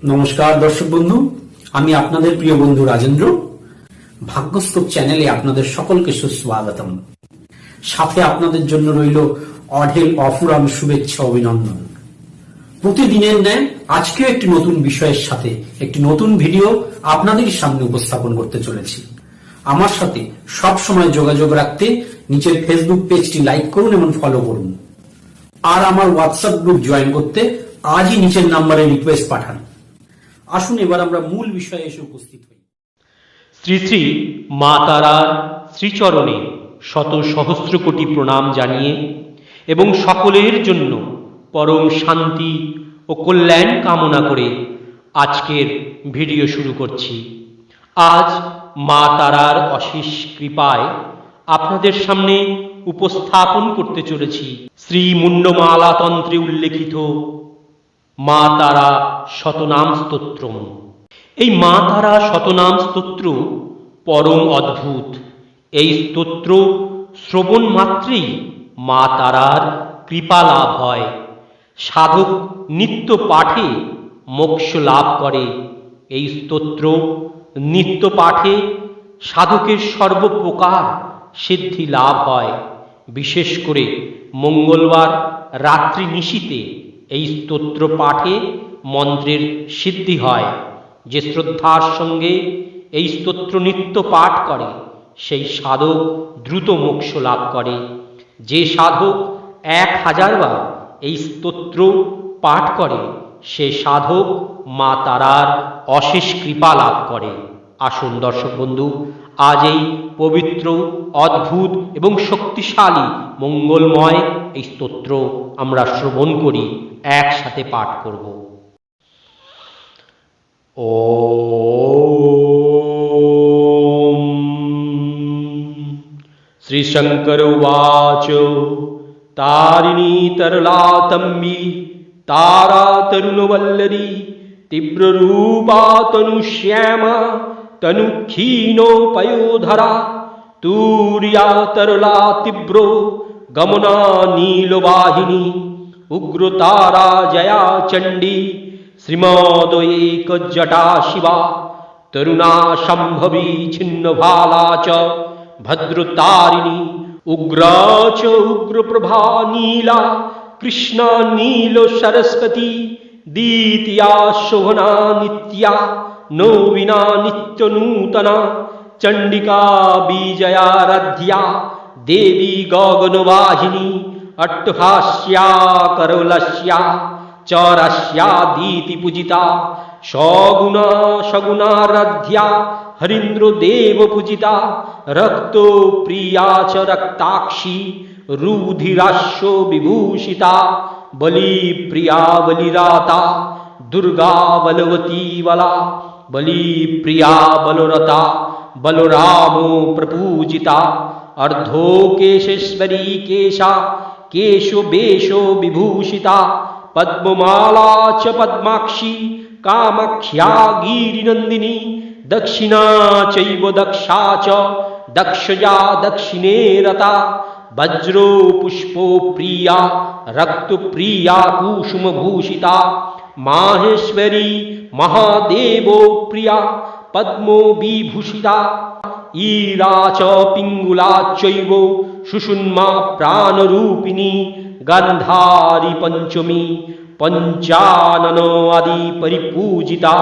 নমস্কার দর্শক বন্ধু, আমি আপনাদের প্রিয় বন্ধু রাজেন্দ্র। ভাগ্যস্কোপ চ্যানেলে আপনাদের সকলকে সুস্বাগতম। সাথে আপনাদের জন্য রইল অঢেল অফুরান শুভেচ্ছা অভিনন্দন। প্রতিদিনের ন্যায় আজকেও একটি নতুন বিষয়ের সাথে একটি নতুন ভিডিও আপনাদের সামনে উপস্থাপন করতে চলেছি। আমার সাথে সব সময় যোগাযোগ রাখতে নিচের ফেসবুক পেজটি লাইক করুন এবং ফলো করুন। আর আমার হোয়াটসঅ্যাপ গ্রুপ জয়েন করতে আজই নিচের নম্বরে রিকোয়েস্ট পাঠান। আসুন এবার আমরা মূল বিষয়ে এসে উপস্থিত হই। শ্রী শ্রী মা তারার শ্রীচরণে শত সহস্র কোটি প্রণাম জানিয়ে এবং সকলের জন্য পরম শান্তি ও কল্যাণ কামনা করে আজকের ভিডিও শুরু করছি। আজ মা তারার অশেষ কৃপায় আপনাদের সামনে উপস্থাপন করতে চলেছি শ্রী মুন্ডমালা তন্ত্রে উল্লেখিত মা তারা শতনাম স্তোত্রম। এই মা তারা শতনাম স্তোত্র পরম অদ্ভুত। এই স্তোত্র শ্রবণ মাত্রেই মা তারার কৃপা লাভ হয়। সাধক নিত্য পাঠে মোক্ষ লাভ করে। এই স্তোত্র নিত্য পাঠে সাধকের সর্বপ্রকার সিদ্ধি লাভ হয়। বিশেষ করে মঙ্গলবার রাত্রি নিশীতে এই স্তোত্র পাঠে মন্ত্রের সিদ্ধি হয়। যে শ্রদ্ধার সঙ্গে এই স্তোত্র নিত্য পাঠ করে সেই সাধক দ্রুত মোক্ষ লাভ করে। যে সাধক 1000 বার এই স্তোত্র পাঠ করে সে সাধক মা তারার অশেষ কৃপা লাভ করে। আসুন দর্শক বন্ধু, আজ এই পবিত্র, অদ্ভুত এবং শক্তিশালী মঙ্গলময় এই স্তোত্র আমরা শ্রবণ করি, একসাথে পাঠ করব। ওম শ্রী শঙ্কর উবাচ তারিণী তরলাতম্বী তারা তরুণবল্লরী তীব্ররূপা তনুশ্যামা তনুক্ষীণোপয়োধরা তুর্যা তরলা তীব্র গমনা নীলবাহিনী উগ্রতারা জয়া চণ্ডী শ্রীমদৈকজটা শিবা তরুণা সম্ভবী ছিন্নভালা চ ভদ্রতারিণী উগ্রা চ উগ্রপ্রভা নীলা কৃষ্ণা নীল সরস্বতী দ্বিতীয়া শোভনা নিত্যা নবীনা নিত্য নূতনা চণ্ডিকা বিজয়ারাধ্যা দেবী গগনবাহিনী অট্টহাস্या করলস্या चौरस्या दीति पूजिता सगुणा सगुणाराध्या हरीन्द्र देव पूजिता रक्तो प्रिया च रक्ताक्षी रुधिराश्यो विभूषिता बलि प्रिया बलिराता दुर्गा बलवती बला बलि प्रिया बलरता बलरामो प्रपूजिता अर्धोकेशेश्वरी केशा केशो बेशो विभूषिता पद्ममाला च पद्माक्षी कामाख्या गिरिनन्दिनी दक्षिणा चैव दक्षा च दक्षया दक्षिणे रता वज्रो पुष्पो प्रिया रक्तप्रिया कुसुमभूषिता माहेश्वरी महादेवो प्रिया पद्मो विभूषिता ईरा च पिङ्गुला चैव सुषुम्ना प्राणरूपिणी गंधारी पंचमी पंचानन आदि परिपूजिता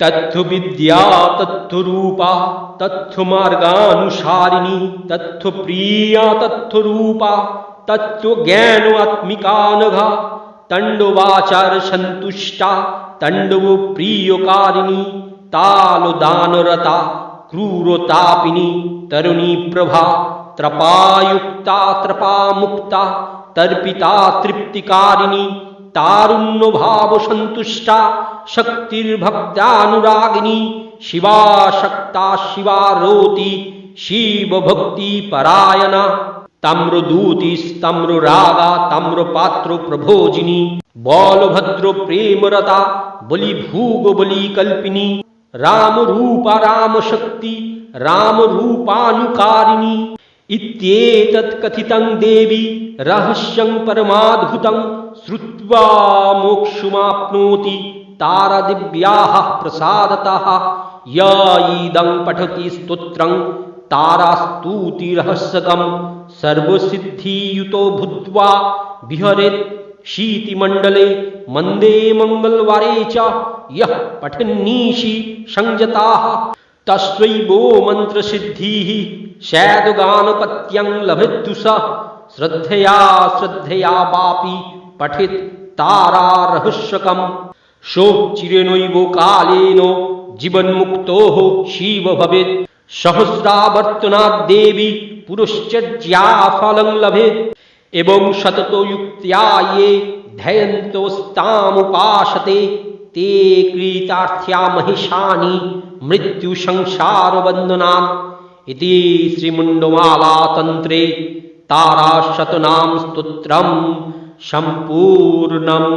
तत्व विद्या तत्व रूपा तत्व मार्गानुसारिणी तत्व प्रिया तत्व रूपा तत्व ज्ञान आत्मिका नघा तंडवाचार संतुष्टा तंडव प्रियकारिणी ताल दानरता क्रूरतापिनी तरुणी प्रभा त्रपायुक्ता त्रपामुक्ता तर्पिता तृप्तिकारिणी तारुण्य भाव संतुष्टा शक्तिर्भक्त्यानुरागिनी शिवा शक्ता शिवा रोति शिव भक्ति परायणा ताम्रदूति स्तम्र रागा ताम्र पात्र प्रभोजिनी बलभद्र प्रेमरता बलि भूग बलि कल्पिनी राम रूपा राम शक्ति राम रूपानुकारिणी इत्येतत् कथितं देवी रहस्यं परमाद्भुतं श्रुत्वा मोक्षमाप्नोति तारादिव्याः प्रसादतः य इदं पठति स्तोत्रं तारास्तुतिरहस्यकं सर्वसिद्धियुतो भूत्वा विहरेत् शीतिमण्डले मन्दे मङ्गलवारे च यः पठन्नीशि संयताः तस्यैवो मन्त्रसिद्धिः शैदगानपत्यं लभेत्तु स श्रद्धया वापि पठेत् तारारहस्यकम् शोचिरेणैव कालेन जीवन्मुक्तोः शिव भवेत् सहस्रावर्तनात् देवी पुरश्चर्या फलं लभेत् एवं सततो युक्त्या ये ध्ययन्तोस्तामुपासते ते कृतार्थ्या महिषानि मृत्युसंसारबन्धनान् इति श्रीमुण्डमाला तन्त्रे ताराशतनाम स्तोत्रम् सम्पूर्णम्।